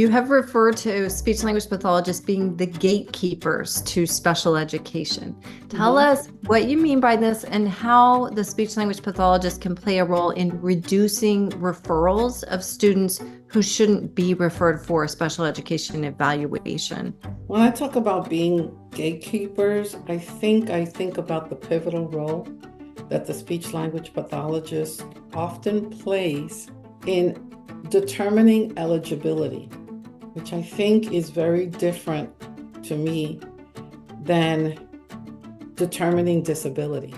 You have referred to speech language pathologists being the gatekeepers to special education. Tell Mhm. us what you mean by this and how the speech language pathologist can play a role in reducing referrals of students who shouldn't be referred for a special education evaluation. When I talk about being gatekeepers, I think about the pivotal role that the speech language pathologist often plays in determining eligibility, which I think is very different to me than determining disability.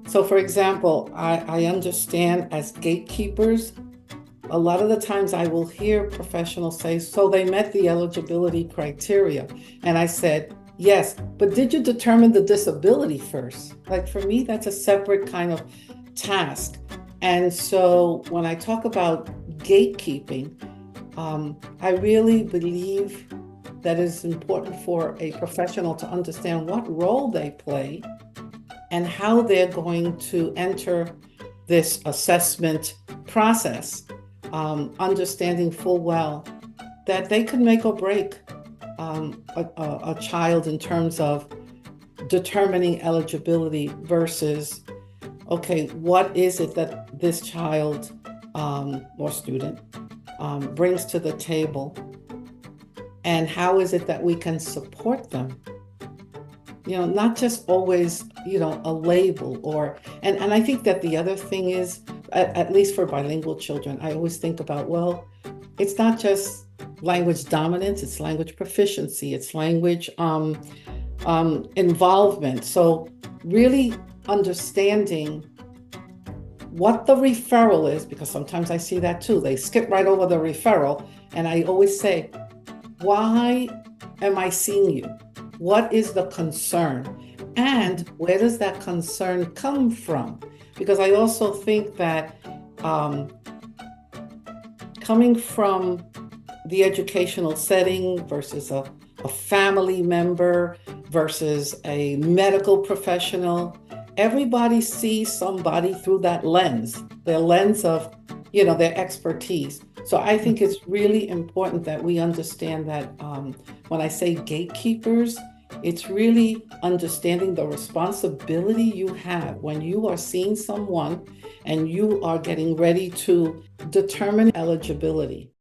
So, for example, I understand as gatekeepers, a lot of the times I will hear professionals say, so they met the eligibility criteria. And I said, yes, but did you determine the disability first? Like for me, that's a separate kind of task. And so when I talk about gatekeeping, I really believe that it's important for a professional to understand what role they play and how they're going to enter this assessment process, understanding full well that they could make or break a child in terms of determining eligibility versus, okay, what is it that this child or student brings to the table, and how is it that we can support them? Not just always, a label and I think that the other thing is, at least for bilingual children, I always think about, well, it's not just language dominance, it's language proficiency, it's language involvement. So really understanding what the referral is, because sometimes I see that too. They skip right over the referral. And I always say, why am I seeing you? What is the concern? And where does that concern come from? Because I also think that coming from the educational setting versus a family member versus a medical professional, everybody sees somebody through that lens, their lens of, their expertise. So I think it's really important that we understand that when I say gatekeepers, it's really understanding the responsibility you have when you are seeing someone and you are getting ready to determine eligibility.